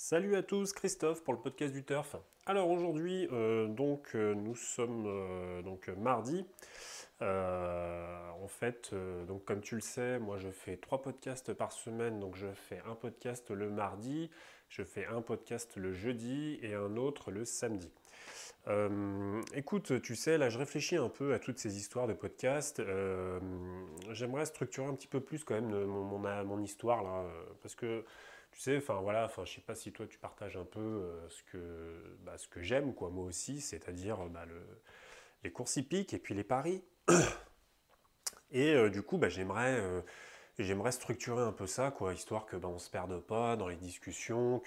Salut à tous, Christophe pour le podcast du Turf. Alors aujourd'hui, nous sommes mardi. Donc comme tu le sais, moi je fais 3 podcasts par semaine. Donc je fais un podcast le mardi, je fais un podcast le jeudi et un autre le samedi. Écoute, tu sais, là je réfléchis un peu à toutes ces histoires de podcasts. J'aimerais structurer un petit peu plus quand même mon histoire là, parce que tu sais, enfin voilà, enfin je sais pas si toi tu partages un peu ce que j'aime quoi, moi aussi, c'est-à-dire les courses hippiques et puis les paris. Et du coup, j'aimerais structurer un peu ça, quoi, histoire que on se perde pas dans les discussions,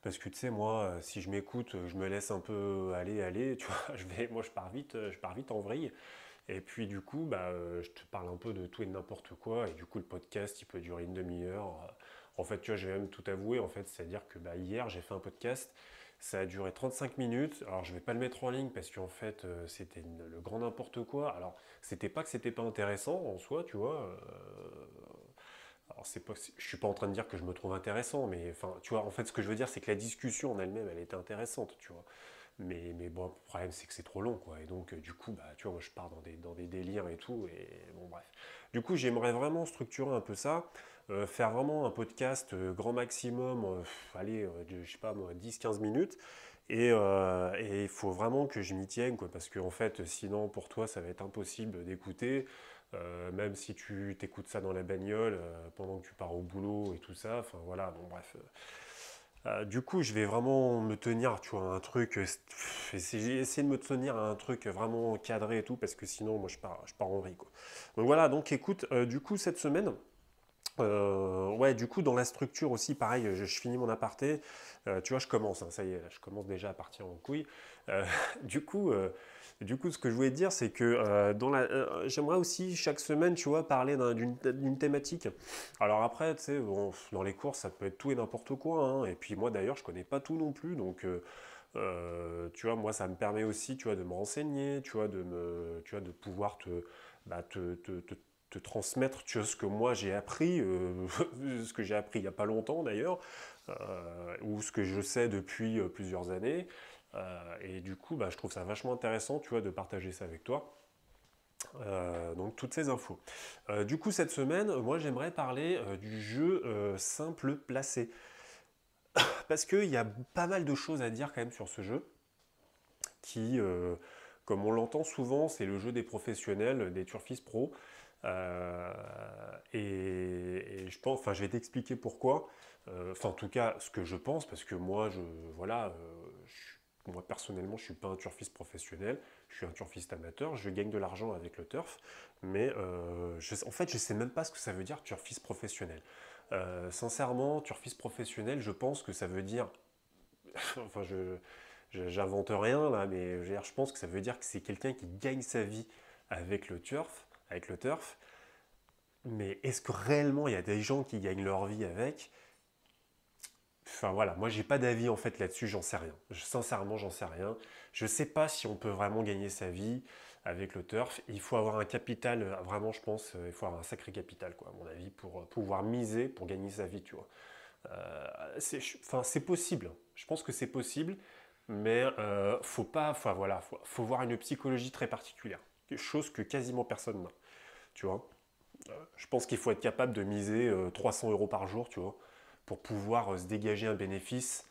parce que tu sais, moi, si je m'écoute, je me laisse un peu aller, tu vois, moi je pars vite en vrille. Et puis du coup, je te parle un peu de tout et de n'importe quoi, et du coup le podcast il peut durer une demi-heure. En fait, tu vois, je vais même tout avouer, en fait, c'est-à-dire que hier j'ai fait un podcast, ça a duré 35 minutes. Alors je vais pas le mettre en ligne parce qu'en fait c'était le grand n'importe quoi. Alors c'était pas que c'était pas intéressant en soi, tu vois. Alors c'est pas, je suis pas en train de dire que je me trouve intéressant, mais enfin, tu vois, en fait ce que je veux dire c'est que la discussion en elle-même elle était intéressante, tu vois. Mais bon, le problème c'est que c'est trop long, quoi. Et donc, du coup, tu vois, moi je pars dans des délires et tout. Et bon, bref. Du coup, j'aimerais vraiment structurer un peu ça. Faire vraiment un podcast grand maximum, je sais pas moi, 10-15 minutes. Et il faut vraiment que je m'y tienne, quoi. Parce que, en fait, sinon, pour toi, ça va être impossible d'écouter. Même si tu t'écoutes ça dans la bagnole pendant que tu pars au boulot et tout ça. Enfin, voilà, bon, bref. Du coup, je vais vraiment me tenir, tu vois, à un truc. J'ai essayé de me tenir à un truc vraiment cadré et tout, parce que sinon, moi, je pars en vrille, quoi. Donc voilà, donc écoute, du coup, cette semaine, ouais, du coup, dans la structure aussi, pareil, je finis mon aparté. Tu vois, je commence, hein, ça y est, là, je commence déjà à partir en couille. Euh, du coup, euh, du coup, ce que je voulais te dire, c'est que j'aimerais aussi chaque semaine, tu vois, parler d'une thématique. Alors après, tu sais, bon, dans les courses, ça peut être tout et n'importe quoi, hein. Et puis moi, d'ailleurs, je connais pas tout non plus, donc tu vois, moi, ça me permet aussi, tu vois, de me renseigner, tu vois, de pouvoir bah, te transmettre, tu vois, ce que moi j'ai appris, ce que j'ai appris il n'y a pas longtemps d'ailleurs, ou ce que je sais depuis plusieurs années. Et du coup, je trouve ça vachement intéressant, tu vois, de partager ça avec toi. Donc toutes ces infos. Du coup, cette semaine, moi j'aimerais parler du jeu simple placé. Parce qu'il y a pas mal de choses à dire quand même sur ce jeu, qui, comme on l'entend souvent, c'est le jeu des professionnels, des turfistes pro. Et je pense, enfin, je vais t'expliquer pourquoi. Enfin, en tout cas, ce que je pense, parce que moi, voilà, moi personnellement, je suis pas un turfiste professionnel, je suis un turfiste amateur, je gagne de l'argent avec le turf, mais en fait, je sais même pas ce que ça veut dire turfiste professionnel. Sincèrement, turfiste professionnel, je pense que ça veut dire, enfin, j'invente rien là, mais je pense que ça veut dire que c'est quelqu'un qui gagne sa vie avec le turf. Mais est-ce que réellement il y a des gens qui gagnent leur vie avec? Enfin voilà, moi j'ai pas d'avis en fait là-dessus, j'en sais rien. Sincèrement, j'en sais rien. Je sais pas si on peut vraiment gagner sa vie avec le turf. Il faut avoir un capital, vraiment je pense, il faut avoir un sacré capital quoi, à mon avis, pour pouvoir miser pour gagner sa vie, tu vois. Enfin, c'est possible. Je pense que c'est possible, mais faut pas, enfin voilà, faut voir une psychologie très particulière, chose que quasiment personne n'a, tu vois. Je pense qu'il faut être capable de miser 300 euros par jour, tu vois, pour pouvoir se dégager un bénéfice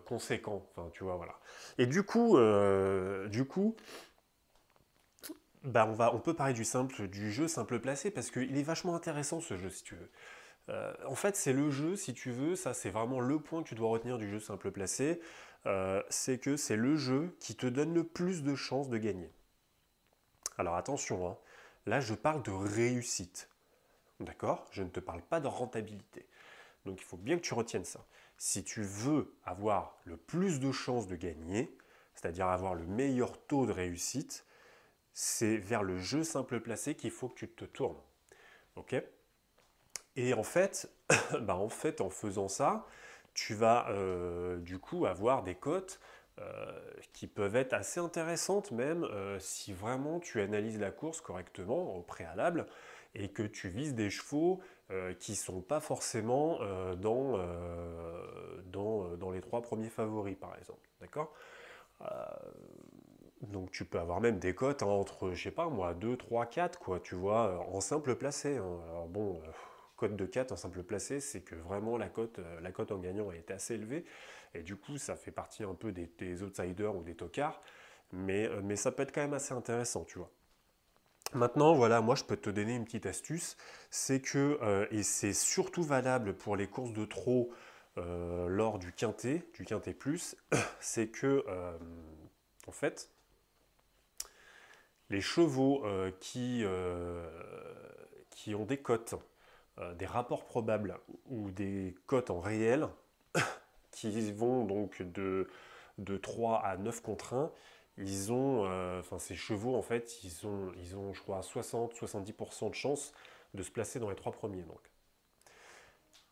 conséquent. Enfin, tu vois, voilà. Et du coup, on peut parler du jeu simple placé parce qu'il est vachement intéressant ce jeu, si tu veux. En fait, c'est le jeu, si tu veux, ça c'est vraiment le point que tu dois retenir du jeu simple placé, c'est que c'est le jeu qui te donne le plus de chances de gagner. Alors attention, hein, là je parle de réussite. D'accord? Je ne te parle pas de rentabilité. Donc il faut bien que tu retiennes ça. Si tu veux avoir le plus de chances de gagner, c'est-à-dire avoir le meilleur taux de réussite, c'est vers le jeu simple placé qu'il faut que tu te tournes. Ok? Et en fait, en faisant ça, tu vas du coup avoir des cotes qui peuvent être assez intéressantes même si vraiment tu analyses la course correctement au préalable et que tu vises des chevaux qui ne sont pas forcément dans les 3 premiers favoris, par exemple. D'accord? Euh, donc tu peux avoir même des cotes hein, entre, je sais pas moi, 2, 3, 4, quoi, tu vois, en simple placé. Hein. Alors bon, cote de 4 en simple placé, c'est que vraiment la cote en gagnant est assez élevée. Et du coup, ça fait partie un peu des outsiders ou des tocards. Mais ça peut être quand même assez intéressant, tu vois. Maintenant, voilà, moi je peux te donner une petite astuce, c'est que, et c'est surtout valable pour les courses de trot lors du quintet plus, c'est que, en fait, les chevaux qui ont des cotes, des rapports probables ou des cotes en réel, qui vont donc de 3 à 9 contre 1, enfin ces chevaux en fait, je crois 60-70% de chances de se placer dans les 3 premiers.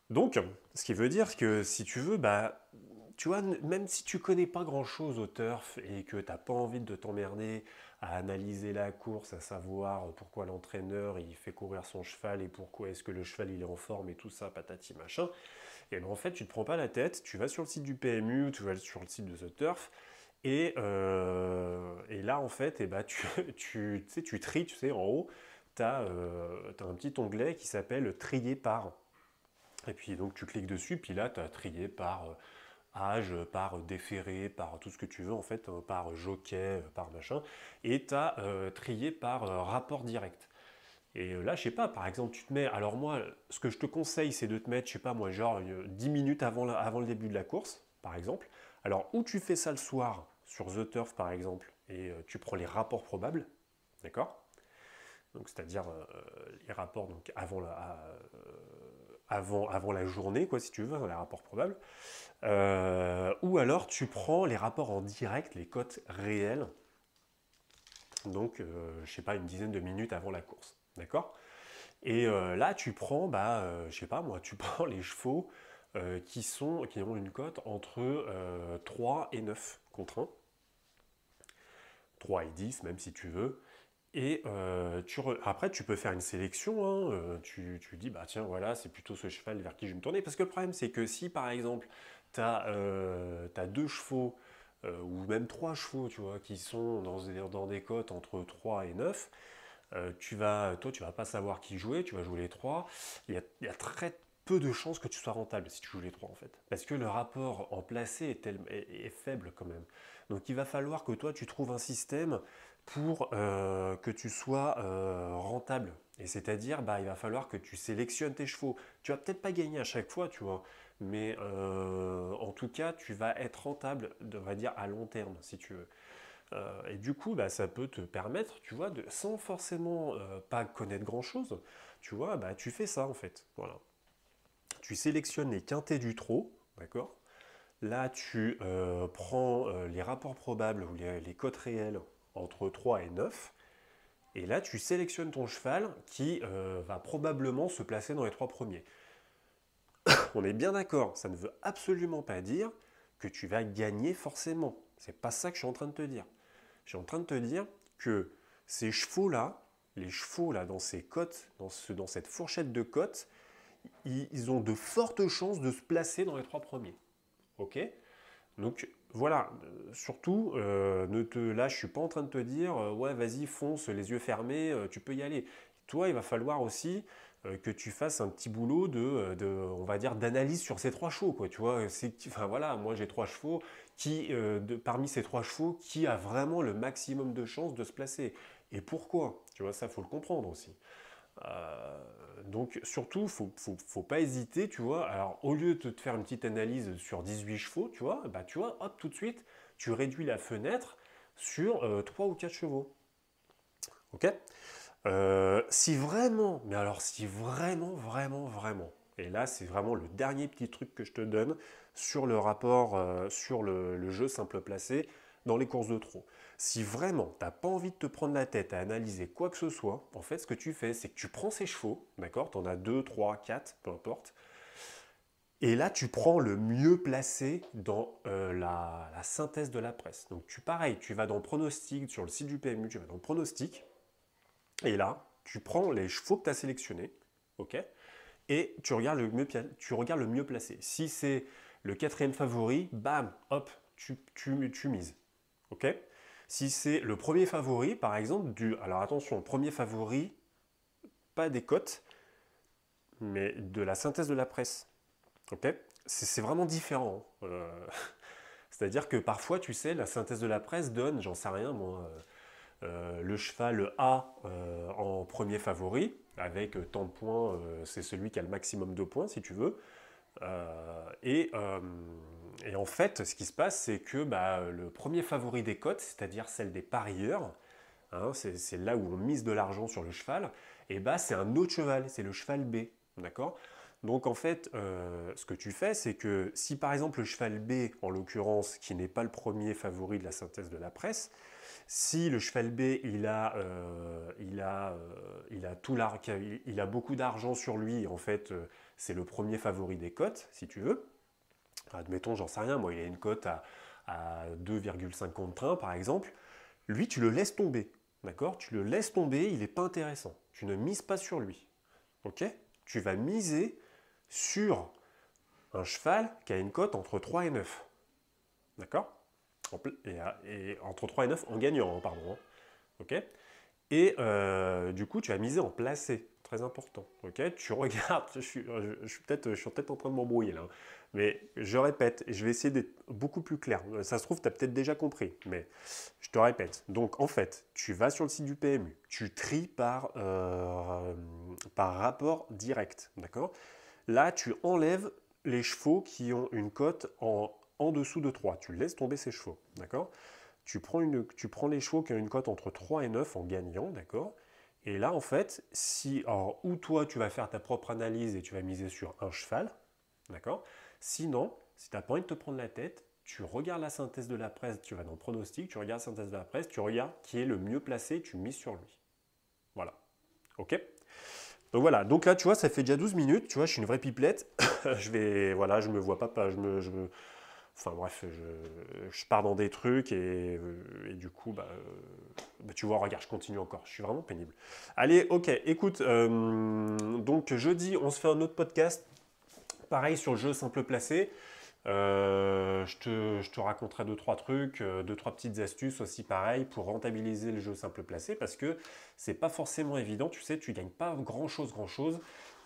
Donc, ce qui veut dire que si tu veux, bah, tu vois, même si tu connais pas grand-chose au turf et que t'as pas envie de t'emmerder à analyser la course, à savoir pourquoi l'entraîneur il fait courir son cheval et pourquoi est-ce que le cheval il est en forme et tout ça, patati machin, et ben en fait tu te prends pas la tête, tu vas sur le site du PMU, ou tu vas sur le site de The Turf, et là en fait, et bah, tu sais, tu tries, tu sais, en haut, tu as, un petit onglet qui s'appelle trier par. Et puis donc tu cliques dessus, puis là tu as trié par âge, par déféré, par tout ce que tu veux en fait, par jockey, par machin, et tu as trié par rapport direct. Et là, je sais pas, par exemple, tu te mets. Alors, moi, ce que je te conseille, c'est de te mettre, je sais pas, moi, genre 10 minutes avant le début de la course, par exemple. Alors, ou tu fais ça le soir sur The Turf, par exemple, et tu prends les rapports probables, d'accord? Donc, c'est-à-dire les rapports donc, avant la journée, quoi, si tu veux, les rapports probables. Ou alors, tu prends les rapports en direct, les cotes réelles, donc, je sais pas, une dizaine de minutes avant la course, d'accord? Et là, tu prends, bah, je sais pas moi, tu prends les chevaux qui ont une cote entre 3 et 9 contre 1, 3 et 10 même si tu veux. Et après, tu peux faire une sélection, hein, tu dis, bah tiens, voilà, c'est plutôt ce cheval vers qui je vais me tourner. Parce que le problème, c'est que si par exemple, tu as, deux chevaux, ou même trois chevaux, tu vois, qui sont dans des cotes entre 3 et 9, toi, tu vas pas savoir qui jouer, tu vas jouer les trois. Il y a très peu de chances que tu sois rentable si tu joues les trois en fait. Parce que le rapport en placé est faible quand même. Donc il va falloir que toi, tu trouves un système pour que tu sois rentable. Et c'est-à-dire, bah, il va falloir que tu sélectionnes tes chevaux. Tu vas peut-être pas gagner à chaque fois, tu vois. Mais en tout cas, tu vas être rentable, on va dire, à long terme, si tu veux. Et du coup, bah, ça peut te permettre, tu vois, sans forcément pas connaître grand-chose, tu vois, bah, tu fais ça en fait. Voilà. Tu sélectionnes les quintets du trot, d'accord? Là, tu prends les rapports probables ou les cotes réelles entre 3 et 9. Et là, tu sélectionnes ton cheval qui va probablement se placer dans les trois premiers. On est bien d'accord, ça ne veut absolument pas dire que tu vas gagner forcément. C'est pas ça que je suis en train de te dire. Je suis en train de te dire que ces chevaux-là, les chevaux là, dans ces cotes, dans cette fourchette de cotes, ils ont de fortes chances de se placer dans les trois premiers. Ok? Donc voilà, surtout, là je suis pas en train de te dire, ouais vas-y fonce les yeux fermés, tu peux y aller. Toi, il va falloir aussi que tu fasses un petit boulot on va dire, d'analyse sur ces trois chevaux, quoi. Tu vois, enfin voilà, moi j'ai trois chevaux parmi ces trois chevaux, qui a vraiment le maximum de chances de se placer et pourquoi. Tu vois, ça faut le comprendre aussi. Donc surtout, faut pas hésiter, tu vois. Alors au lieu de te faire une petite analyse sur 18 chevaux, tu vois, hop, tout de suite, tu réduis la fenêtre sur 3 ou 4 chevaux. Ok? Si vraiment, mais alors si vraiment, vraiment, vraiment, et là c'est vraiment le dernier petit truc que je te donne sur le rapport, sur le jeu simple placé dans les courses de trot. Si vraiment tu n'as pas envie de te prendre la tête à analyser quoi que ce soit, en fait ce que tu fais c'est que tu prends ces chevaux, d'accord? Tu en as 2, 3, 4, peu importe, et là tu prends le mieux placé dans la synthèse de la presse. Donc pareil, tu vas dans pronostic, sur le site du PMU, tu vas dans pronostic, et là, tu prends les chevaux que tu as sélectionnés, ok, et tu regardes le mieux placé. Si c'est Le quatrième favori, bam, hop, tu mises. Ok? Si c'est le premier favori, par exemple, alors attention, premier favori, pas des cotes, mais de la synthèse de la presse. Ok? C'est vraiment différent. C'est-à-dire que parfois, tu sais, la synthèse de la presse donne, j'en sais rien, moi, le cheval A en premier favori, avec tant de points, c'est celui qui a le maximum de points, si tu veux. Et en fait, ce qui se passe, c'est que le premier favori des cotes, c'est-à-dire celle des parieurs, hein, c'est là où on mise de l'argent sur le cheval, et c'est un autre cheval, c'est le cheval B. D'accord? Donc en fait, ce que tu fais, c'est que si par exemple le cheval B, en l'occurrence, qui n'est pas le premier favori de la synthèse de la presse, si le cheval B, il a beaucoup d'argent sur lui, en fait, c'est le premier favori des cotes, si tu veux. Admettons, j'en sais rien, moi, il a une cote à 2,5 contre train, par exemple. Lui, tu le laisses tomber, d'accord? Tu le laisses tomber, il n'est pas intéressant. Tu ne mises pas sur lui, ok? Tu vas miser sur un cheval qui a une cote entre 3 et 9, d'accord? Et entre 3 et 9 en gagnant, hein, pardon. Hein. Ok. Et du coup, tu vas miser en placé. Très important. Ok. Tu regardes, je suis peut-être en train de m'embrouiller là. Hein. Mais je répète, et je vais essayer d'être beaucoup plus clair. Ça se trouve, tu as peut-être déjà compris. Mais je te répète. Donc, en fait, tu vas sur le site du PMU. Tu tries par rapport direct. D'accord? Là, tu enlèves les chevaux qui ont une cote en dessous de 3. Tu laisses tomber ces chevaux, d'accord? Tu prends les chevaux qui ont une cote entre 3 et 9 en gagnant, d'accord? Et là, en fait, ou toi, tu vas faire ta propre analyse et tu vas miser sur un cheval, d'accord? Sinon, si tu n'as pas envie de te prendre la tête, tu regardes la synthèse de la presse, tu vas dans le pronostic, tu regardes la synthèse de la presse, tu regardes qui est le mieux placé, tu mises sur lui. Voilà. Ok? Donc voilà, donc là tu vois ça fait déjà 12 minutes, tu vois je suis une vraie pipelette, je me vois pas, enfin bref, je pars dans des trucs et du coup tu vois regarde je continue encore, je suis vraiment pénible. Allez ok, écoute, donc jeudi on se fait un autre podcast, pareil sur le jeu simple placé. Je te raconterai deux, trois trucs, deux, trois petites astuces aussi pareil pour rentabiliser le jeu simple placé parce que c'est pas forcément évident, tu sais, tu gagnes pas grand chose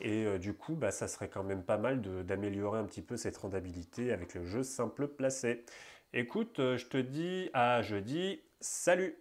et du coup ça serait quand même pas mal d'améliorer un petit peu cette rentabilité avec le jeu simple placé. Écoute, je te dis à jeudi, salut!